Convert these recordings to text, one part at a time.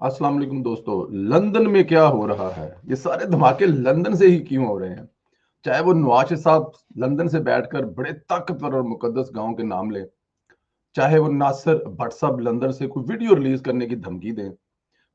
अस्सलाम वालेकुम दोस्तों। लंदन में क्या हो रहा है? ये सारे धमाके लंदन से ही क्यों हो रहे हैं? चाहे वो नवाज साहब लंदन से बैठकर बड़े ताकतवर और मुकद्दस गांव के नाम लें, चाहे वो नासिर भट्ट साहब लंदन से कोई वीडियो रिलीज करने की धमकी दें।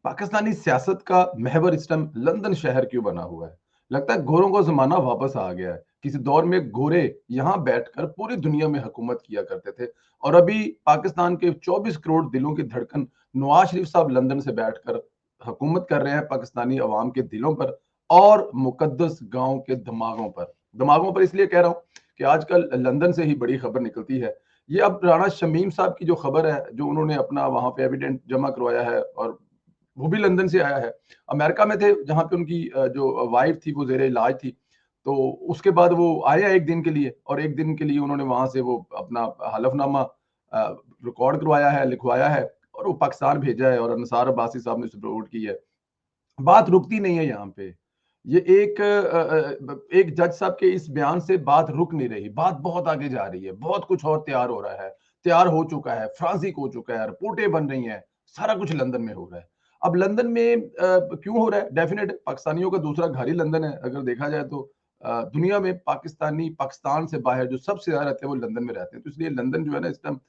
पाकिस्तानी सियासत का महवर इस टाइम लंदन शहर क्यों बना हुआ है? लगता है गोरों का जमाना वापस आ गया है। किसी दौर में गोरे यहाँ बैठकर पूरी दुनिया में हुकूमत किया करते थे, और अभी पाकिस्तान के 24 करोड़ दिलों की धड़कन नवाज शरीफ साहब लंदन से बैठकर हुकूमत कर रहे हैं पाकिस्तानी अवाम के दिलों पर और मुकद्दस गांव के दिमागों पर इसलिए कह रहा हूं कि आजकल लंदन से ही बड़ी खबर निकलती है। ये अब राणा शमीम साहब की जो खबर है, जो उन्होंने अपना वहां पे एविडेंट जमा करवाया है, और वो भी लंदन से आया है। अमेरिका में थे जहाँ पे उनकी जो वाइफ थी वो जेरे इलाज थी। तो उसके बाद वो आया एक दिन के लिए, और एक दिन के लिए उन्होंने वहां से वो अपना हलफनामा रिकॉर्ड करवाया है, लिखवाया है, और वो पाकिस्तान भेजा है, और निसार अब्बासी साहब ने उसे प्रमोट की है। बात रुकती नहीं है यहाँ पे। ये एक जज साहब के इस बयान से बात रुक नहीं रही, बात बहुत आगे जा रही है। बहुत कुछ और तैयार हो रहा है, तैयार हो चुका है, फ्रांसिक हो चुका है, रिपोर्टें बन रही हैं, सारा कुछ लंदन में हो रहा है। अब लंदन में क्यों हो रहा है? डेफिनेट पाकिस्तानियों का दूसरा घर ही लंदन है। अगर देखा जाए तो दुनिया में पाकिस्तानी पाकिस्तान से बाहर जो सबसे ज्यादा रहते हैं वो लंदन में रहते हैं, तो इसलिए लंदन जो है ना इस टाइम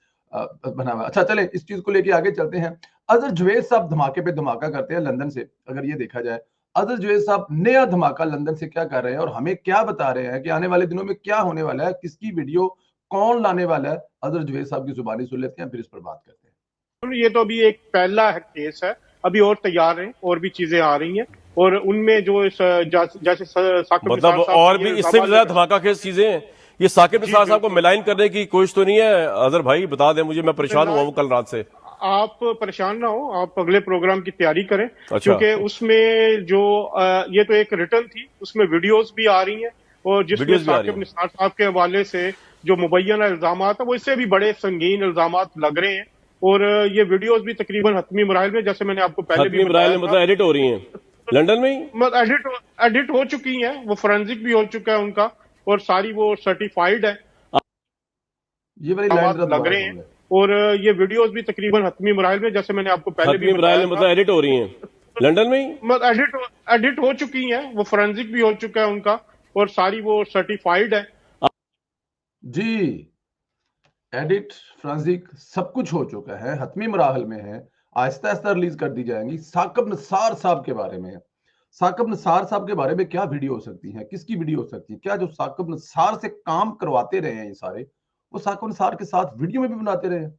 बना हुआ है। अच्छा, चले इस चीज को लेके आगे चलते हैं। अजहर जुवैद साहब धमाके पे धमाका करते हैं लंदन से। अगर ये देखा जाए, अजहर जुवैद साहब नया धमाका लंदन से क्या कर रहे हैं और हमें क्या बता रहे हैं कि आने वाले दिनों में क्या होने वाला है, किसकी वीडियो कौन लाने वाला है, अजहर जुवैद साहब की जुबानी सुन लेते हैं, फिर इस पर बात करते हैं। ये तो अभी एक पहला केस है, अभी और तैयार हैं, और भी चीजें आ रही हैं, और उनमें जो जैसे साकिब मतलब निसार साहब और पे भी ये इससे भी इल्जामात ज्यादा लगे। धमाका खेज चीजें हैं। ये साकिब जी निसार साहब को बिल्कुल। मिलाइन करने की कोशिश तो नहीं है? अजहर भाई बता दें मुझे, मैं परेशान हुआ मिलान, हूँ कल रात से। आप परेशान ना हो, आप अगले प्रोग्राम की तैयारी करें, अच्छा। क्योंकि उसमें जो ये तो एक रिटर्न थी, उसमें वीडियोस भी आ रही हैं, और जिसमें वीडियोस भी आ रही साकिब हैं। निसार साहब के हवाले से जो मुबैना इल्जामात है वो इससे भी बड़े संगीन इल्जामात लग रहे हैं। और ये वीडियोस भी तकरीबन हतमी मराहल में, जैसे मैंने आपको पहले भी हतमी बराइल बताया में था, मतलब एडिट हो रही हैं लंदन में ही? एडिट एडिट हो चुकी हैं, वो फोरेंसिक भी हो चुका है उनका, और सारी वो सर्टिफाइड है, ये वाली लाइन जरा लग दोबारा रहे हैं। सुन ले। और ये वीडियोस भी तकरीबन हतमी मराहल में, जैसे मैंने आपको पहले भी हतमी बराइल बताया में था, मतलब एडिट हो रही हैं लंदन में ही? एडिट एडिट हो चुकी हैं, वो फोरेंसिक भी हो चुका है उनका, और सारी वो सर्टिफाइड है। जी, एडिट, फ्रांसिक सब कुछ हो चुका है, हतमी मराहल में है, आहिस्ता आहिस्ता रिलीज कर दी जाएंगी। साकिब नसार साहब के बारे में, साकिब नसार साहब के बारे में क्या वीडियो हो सकती है, किसकी वीडियो हो सकती है? क्या जो साकिब नसार से काम करवाते रहे हैं ये सारे, वो साकिब नसार के साथ वीडियो में भी बनाते रहे हैं?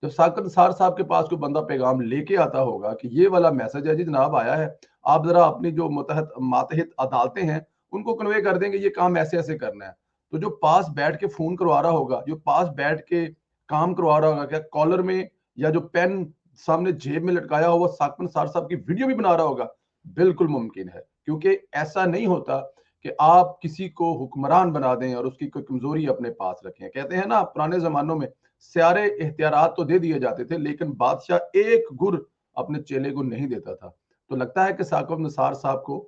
जब साकिब नसार साहब के पास कोई बंदा पैगाम लेके आता होगा कि ये वाला मैसेज है जी जनाब, आया है, आप जरा अपनी जो मातहत अदालतें हैं उनको कन्वे कर देंगे, ये काम ऐसे ऐसे करना है। तो जो पास बैठ के फोन करवा रहा होगा, जो पास बैठ के काम करवा रहा होगा, क्या कॉलर में या जो पेन सामने जेब में लटकाया हुआ साकिब नसार साहब की वीडियो भी बना रहा होगा? बिल्कुल मुमकिन है, क्योंकि ऐसा नहीं होता कि आप किसी को हुक्मरान बना दें और उसकी कोई कमजोरी अपने पास रखें। कहते हैं ना, पुराने जमानों में सारे एहतियारात तो दे दिए जाते थे, लेकिन बादशाह एक गुर अपने चेले को नहीं देता था। तो लगता है कि साकिब नसार साहब को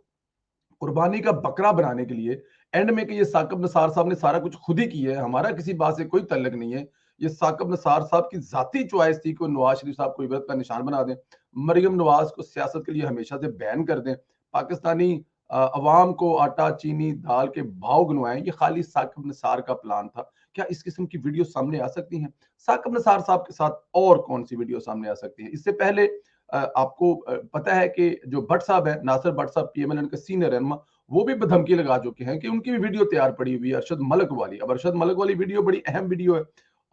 कुर्बानी का बकरा बनाने के लिए एंड में कि ये साकिब नसार साहब ने सारा कुछ खुद ही किया है, हमारा किसी बात से कोई तल्लक नहीं है, ये साकिब नसार साहब की जाती चॉइस थी कि नवाज शरीफ साहब को इबरत का निशान बना दें, मरियम नवाज को सियासत के लिए हमेशा से बैन कर दें, पाकिस्तानी अवाम को आटा चीनी दाल के भाव गिनवाएं। ये खाली साकिब नसार का प्लान था। क्या इस किस्म की वीडियो सामने आ सकती हैं? साकिब नसार साहब के साथ और कौन सी वीडियो सामने आ सकती है? इससे पहले आपको पता है कि जो भट्ट साहब है, नासिर भट्ट साहब, पीएमएलएन के सीनियर रहनुमा, वो भी धमकी लगा चुके हैं कि उनकी भी वीडियो तैयार पड़ी हुई है अरशद मलिक वाली। अब अरशद मलिक वाली वीडियो बड़ी अहम वीडियो है,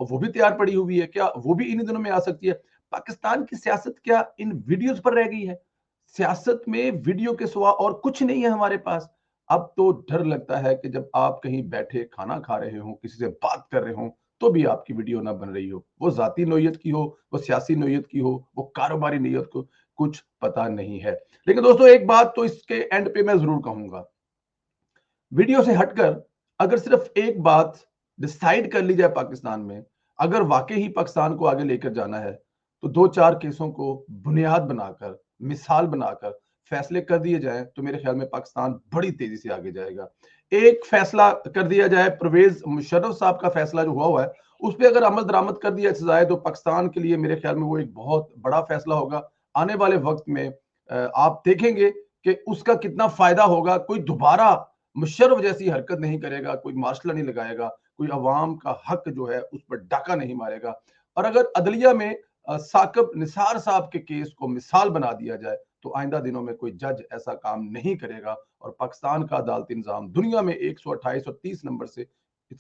और वो भी तैयार पड़ी हुई है। क्या वो भी इन्हीं दिनों में आ सकती है? पाकिस्तान की सियासत क्या इन वीडियोस पर रह गई है? सियासत में वीडियो के सिवा और कुछ नहीं है हमारे पास। अब तो डर लगता है कि जब आप कहीं बैठे खाना खा रहे हो, किसी से बात कर रहे हो, तो भी आपकी वीडियो ना बन रही हो, वो जाती नोयत की हो, वो सियासी नोयत की हो, वो कारोबारी नोयत को कुछ पता नहीं है। लेकिन दोस्तों, एक बात तो इसके एंड पे मैं जरूर कहूंगा, वीडियो से हटकर अगर सिर्फ एक बात डिसाइड कर ली जाए पाकिस्तान में, अगर वाकई ही पाकिस्तान को आगे लेकर जाना है, तो दो चार केसों को बुनियाद बनाकर, मिसाल बनाकर फैसले कर दिए जाए, तो मेरे ख्याल में पाकिस्तान बड़ी तेजी से आगे जाएगा। एक फैसला कर दिया जाए, परवेज मुशर्रफ साहब का फैसला जो हुआ है उस पर अगर अमल दरामद कर दिया जाए, तो पाकिस्तान के लिए मेरे ख्याल में वो एक बहुत बड़ा फैसला होगा। आने वाले वक्त में आप देखेंगे कि उसका कितना फायदा होगा। कोई दोबारा मुशर्रफ जैसी हरकत नहीं करेगा, कोई मार्शल नहीं लगाएगा, कोई अवाम का हक जो है उस पर डाका नहीं मारेगा। और अगर अदलिया में साकिब निसार साहब के केस को मिसाल बना दिया जाए तो आइंदा दिनों में कोई जज ऐसा काम नहीं करेगा और पाकिस्तान का अदालती निज़ाम दुनिया में 128 और 30 नंबर से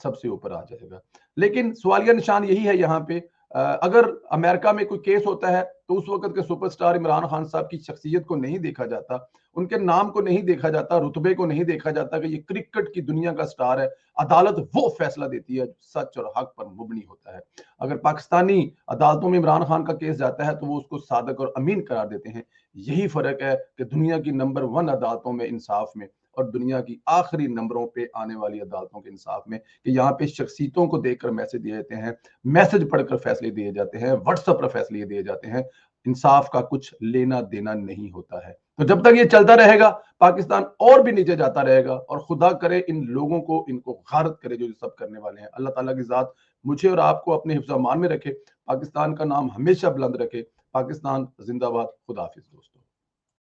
सबसे ऊपर आ जाएगा। लेकिन सवालिया निशान यही है यहाँ पे, अगर अमेरिका में कोई केस होता है तो उस वक्त के सुपरस्टार इमरान खान साहब की शख्सियत को नहीं देखा जाता, उनके नाम को नहीं देखा जाता, रुतबे को नहीं देखा जाता कि ये क्रिकेट की दुनिया का स्टार है। अदालत वो फैसला देती है जो सच और हक पर मुबनी होता है। अगर पाकिस्तानी अदालतों में इमरान खान का केस जाता है तो वो उसको सादक और अमीन करार देते हैं। यही फर्क है कि दुनिया की नंबर 1 अदालतों में इंसाफ में और दुनिया की आखिरी नंबरों पे आने वाली अदालतों के इंसाफ में, कि यहाँ पे शख्सियतों को देखकर मैसेज दिए जाते हैं, मैसेज पढ़कर फैसले दिए जाते हैं, व्हाट्सएप पर फैसले दिए जाते हैं। इंसाफ का कुछ लेना देना नहीं होता है। तो जब तक ये चलता रहेगा पाकिस्तान और भी नीचे जाता रहेगा और खुदा करे इन लोगों को, इनको गारत करे जो सब करने वाले हैं। अल्लाह ताला की ज़ात मुझे और आपको अपने हिफ्ज़-ओ-अमान में रखे, पाकिस्तान का नाम हमेशा बुलंद रखे। पाकिस्तान जिंदाबाद। खुदा हाफिज़ दोस्तों।